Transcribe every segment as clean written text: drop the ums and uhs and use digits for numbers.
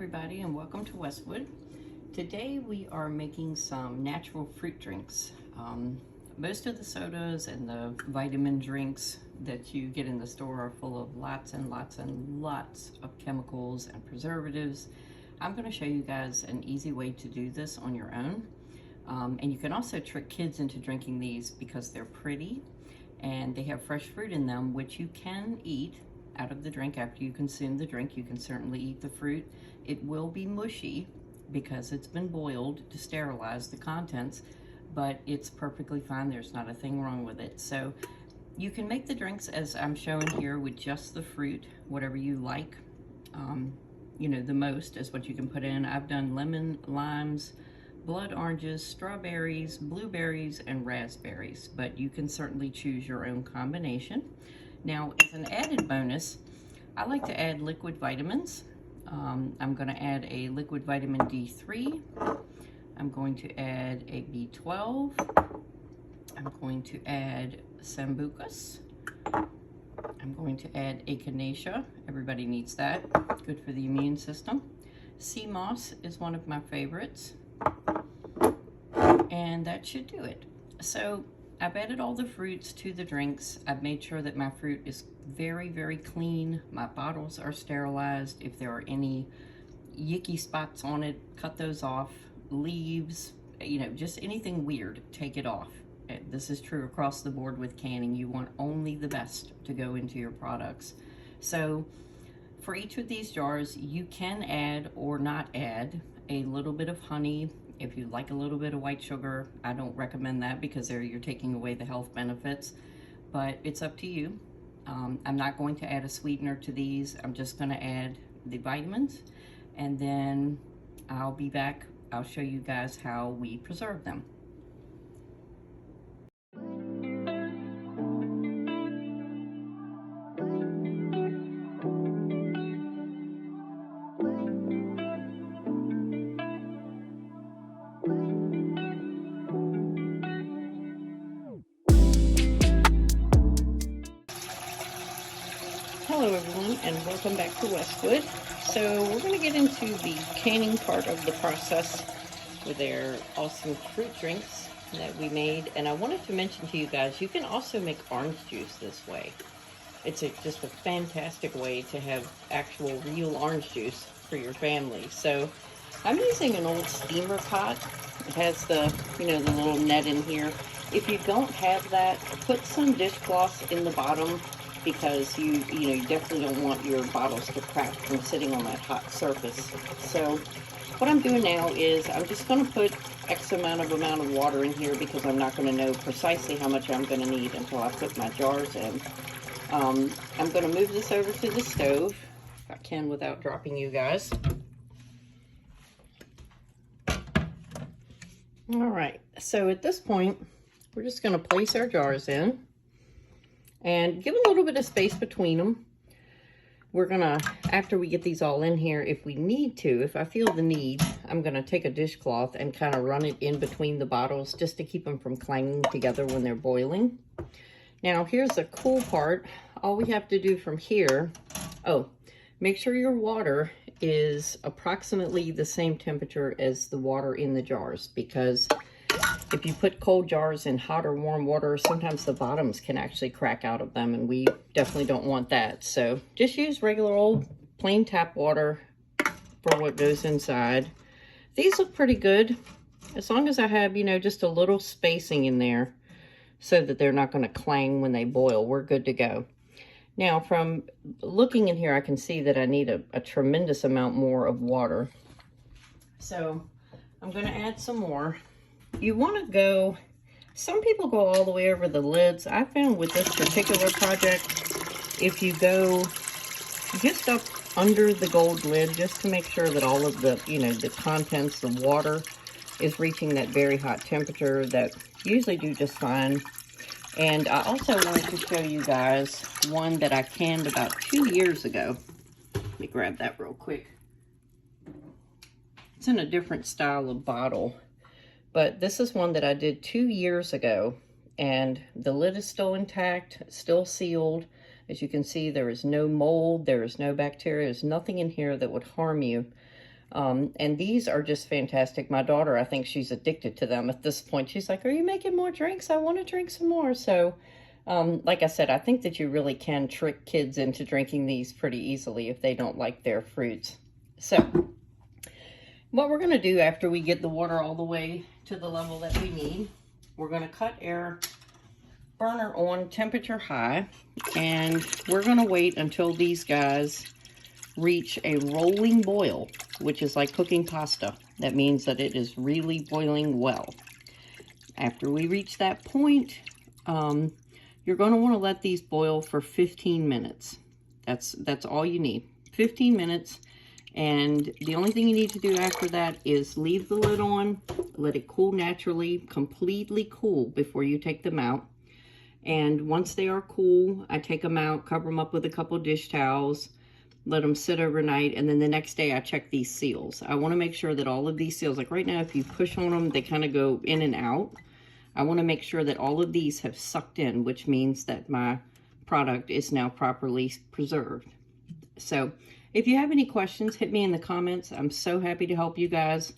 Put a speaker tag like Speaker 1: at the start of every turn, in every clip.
Speaker 1: everybody, and welcome to Westwood. Today we are making some natural fruit drinks. Most of the sodas and the vitamin drinks that you get in the store are full of lots and lots and lots of chemicals and preservatives. I'm going to show you guys an easy way to do this on your own. And you can also trick kids into drinking these because they're pretty and they have fresh fruit in them, which you can eat out of the drink. After you consume the drink, you can certainly eat the fruit. It will be mushy because it's been boiled to sterilize the contents, but it's perfectly fine. There's not a thing wrong with it. So you can make the drinks as I'm showing here with just the fruit, whatever you like. You know, the most is what you can put in. I've done lemon, limes, blood oranges, strawberries, blueberries, and raspberries, but you can certainly choose your own combination. Now, as an added bonus, I like to add liquid vitamins. I'm going to add a liquid vitamin D3. I'm going to add a B12. I'm going to add Sambucus. I'm going to add Echinacea. Everybody needs that. Good for the immune system. Sea moss is one of my favorites. And that should do it. So I've added all the fruits to the drinks. I've made sure that my fruit is very, very clean. My bottles are sterilized. If there are any yicky spots on it, cut those off. Leaves, you know, just anything weird, take it off. This is true across the board with canning. You want only the best to go into your products. So for each of these jars, you can add or not add a little bit of honey. If you like a little bit of white sugar, I don't recommend that because you're taking away the health benefits, but it's up to you. I'm not going to add a sweetener to these. I'm just going to add the vitamins, and then I'll be back. I'll show you guys how we preserve them. Hello everyone, and welcome back to Westwood. So we're going to get into the canning part of the process with their awesome fruit drinks that we made. And I wanted to mention to you guys, you can also make orange juice this way. It's just a fantastic way to have actual real orange juice for your family. So I'm using an old steamer pot. It has the, you know, the little net in here. If you don't have that, put some dishcloths in the bottom, because you definitely don't want your bottles to crack from sitting on that hot surface. So what I'm doing now is I'm just going to put X amount of water in here, because I'm not going to know precisely how much I'm going to need until I put my jars in. I'm going to move this over to the stove, if I can without dropping you guys. All right, so at this point, we're just going to place our jars in and give a little bit of space between them. We're gonna, after we get these all in here, if we need to, if I feel the need, I'm gonna take a dishcloth and kind of run it in between the bottles just to keep them from clanging together when they're boiling. Now, here's the cool part. All we have to do from here, make sure your water is approximately the same temperature as the water in the jars, because if you put cold jars in hot or warm water, sometimes the bottoms can actually crack out of them, and we definitely don't want that. So just use regular old plain tap water for what goes inside. These look pretty good, as long as I have, you know, just a little spacing in there so that they're not going to clang when they boil. We're good to go. Now, from looking in here, I can see that I need a tremendous amount more of water. So I'm going to add some more. You want to go, some people go all the way over the lids. I found with this particular project, if you go just up under the gold lid, just to make sure that all of the, you know, the contents, the water is reaching that very hot temperature, that usually do just fine. And I also wanted to show you guys one that I canned about 2 years ago. Let me grab that real quick. It's in a different style of bottle, but this is one that I did 2 years ago, and the lid is still intact, still sealed. As you can see, there is no mold, there is no bacteria, there's nothing in here that would harm you. And these are just fantastic. My daughter, I think she's addicted to them at this point. She's like, are you making more drinks? I want to drink some more. So, like I said, I think that you really can trick kids into drinking these pretty easily if they don't like their fruits. So, what we're going to do after we get the water all the way to the level that we need, we're going to cut our burner on temperature high, and we're going to wait until these guys reach a rolling boil, which is like cooking pasta. That means that it is really boiling well. After we reach that point, you're going to want to let these boil for 15 minutes. That's all you need. 15 minutes. And the only thing you need to do after that is leave the lid on, let it cool naturally, completely cool before you take them out. And once they are cool, I take them out, cover them up with a couple dish towels, let them sit overnight, and then the next day I check these seals. I want to make sure that all of these seals, like right now, if you push on them, they kind of go in and out. I want to make sure that all of these have sucked in, which means that my product is now properly preserved. So if you have any questions, hit me in the comments. I'm so happy to help you guys,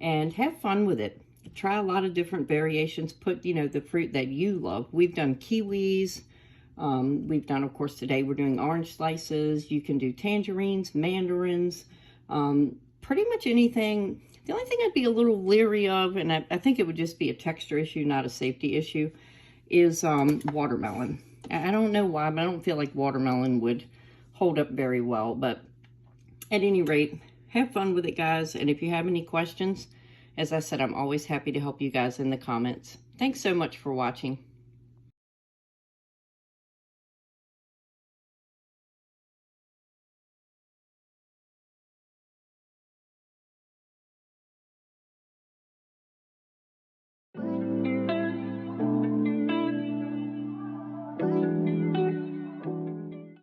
Speaker 1: and have fun with it. Try a lot of different variations. Put, you know, the fruit that you love. We've done kiwis. We've done, of course, today we're doing orange slices. You can do tangerines, mandarins, pretty much anything. The only thing I'd be a little leery of, and I think it would just be a texture issue, not a safety issue, is watermelon. I don't know why, but I don't feel like watermelon would hold up very well. But at any rate, have fun with it, guys. And if you have any questions, as I said, I'm always happy to help you guys in the comments. Thanks so much for watching.